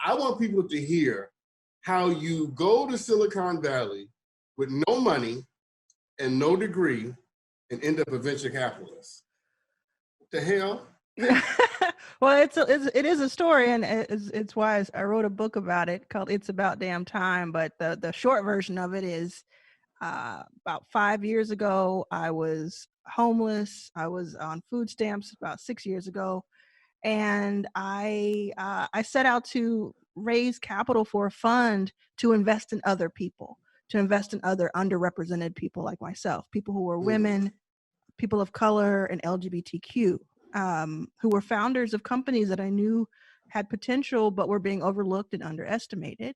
I want people to hear how you go to Silicon Valley with no money and no degree and end up a venture capitalist. What the hell? Yeah. Well, it is a story, and it's why I wrote a book about it called "It's About Damn Time." But the short version of it is, about 5 years ago, I was homeless. I was on food stamps about 6 years ago, and I set out to raise capital for a fund to invest in other people, to invest in other underrepresented people like myself, people who were women, people of color, and LGBTQ, who were founders of companies that I knew had potential but were being overlooked and underestimated.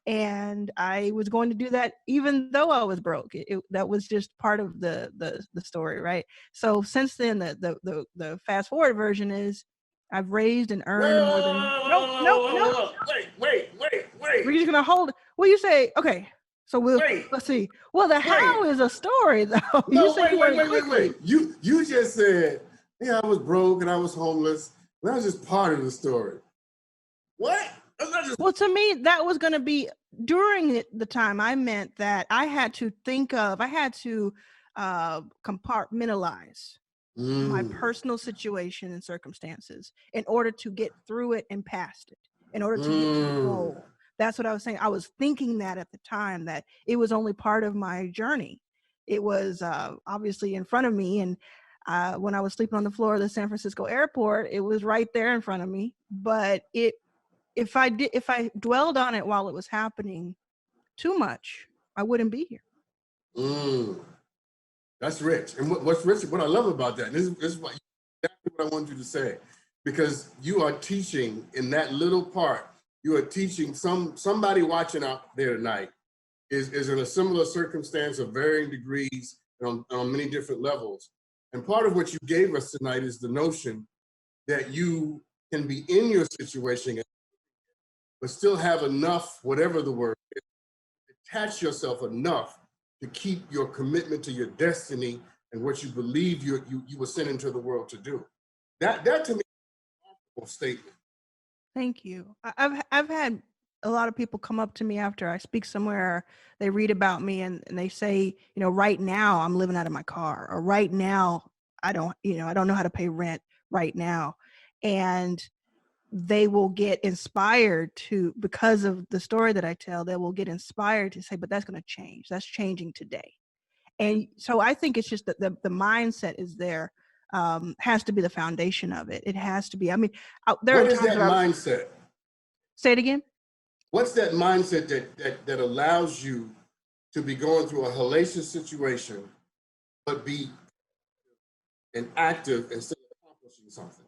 And I was going to do that even though I was broke. That was just part of the story, right? So since then, the fast forward version is I've raised and earned more than nope. Wait. We're just gonna hold. Well, you say okay. So let's see. Well, the how is a story though. No, wait. You just said, yeah, I was broke and I was homeless. That was just part of the story. What? Well, to me, that was going to be during the time. I meant that I had to compartmentalize my personal situation and circumstances in order to get through it and past it, in order to get to the goal. That's what I was saying. I was thinking that at the time, that it was only part of my journey. It was obviously in front of me. And when I was sleeping on the floor of the San Francisco airport, it was right there in front of me. But if I dwelled on it while it was happening too much, I wouldn't be here. That's rich. And what's rich, what I love about that, and this is what I want you to say, because you are teaching in that little part, you are teaching somebody watching out there tonight is in a similar circumstance of varying degrees and on many different levels. And part of what you gave us tonight is the notion that you can be in your situation but still have enough, whatever the word is, attach yourself enough to keep your commitment to your destiny and what you believe you were sent into the world to do. That to me is a powerful statement. Thank you. I've had a lot of people come up to me after I speak somewhere, they read about me and they say, right now I'm living out of my car, or right now I don't know how to pay rent right now. And they will get inspired to, because of the story that I tell, they will get inspired to say, but that's going to change. That's changing today. And so I think it's just that the mindset is there, has to be the foundation of it. It has to be. I mean, there what are is that mindset? Say it again. What's that mindset that allows you to be going through a hellacious situation, but be an active and still accomplishing something?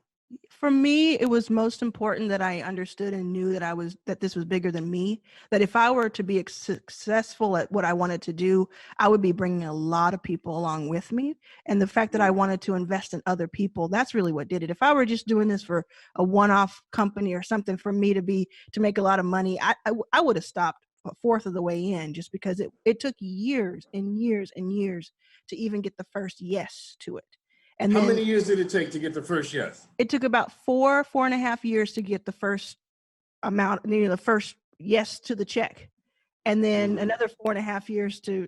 For me, it was most important that I understood and knew that this was bigger than me, that if I were to be successful at what I wanted to do, I would be bringing a lot of people along with me. And the fact that I wanted to invest in other people, that's really what did it. If I were just doing this for a one-off company or something for me to make a lot of money, I would have stopped a fourth of the way in, just because it took years and years and years to even get the first yes to it. And how many years did it take to get the first yes? It took about 4.5 years to get the first amount, the first yes to the check. And then another 4.5 years to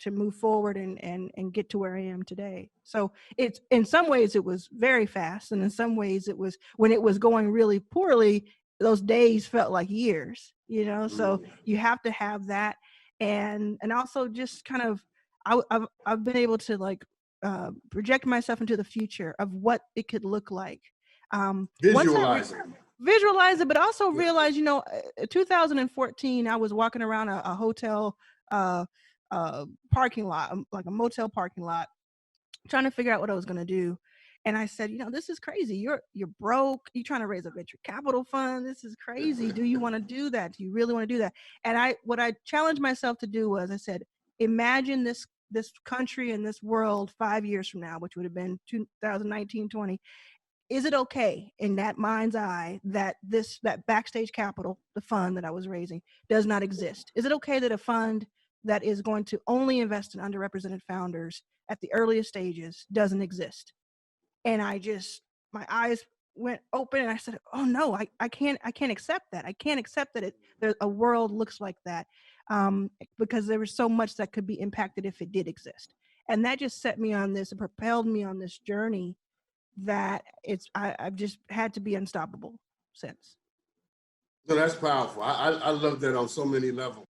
move forward and get to where I am today. So it's, in some ways it was very fast. And in some ways it was, when it was going really poorly, those days felt like years, so you have to have that. And also just kind of, I've been able to project myself into the future of what it could look like. Visualize it, but also realize, 2014, I was walking around a hotel parking lot, like a motel parking lot, trying to figure out what I was going to do. And I said, this is crazy. You're broke. You're trying to raise a venture capital fund. This is crazy. Do you want to do that? Do you really want to do that? And what I challenged myself to do was, I said, imagine this country and this world 5 years from now, which would have been 2019-20. Is it okay in that mind's eye that that Backstage Capital, the fund that I was raising, does not exist? Is it okay that a fund that is going to only invest in underrepresented founders at the earliest stages doesn't exist? And my eyes went open, and I said, oh no, I can't accept that. I can't accept that a world looks like that, because there was so much that could be impacted if it did exist. And that just set me on this and propelled me on this journey that I've just had to be unstoppable since. So that's powerful. I love that on so many levels.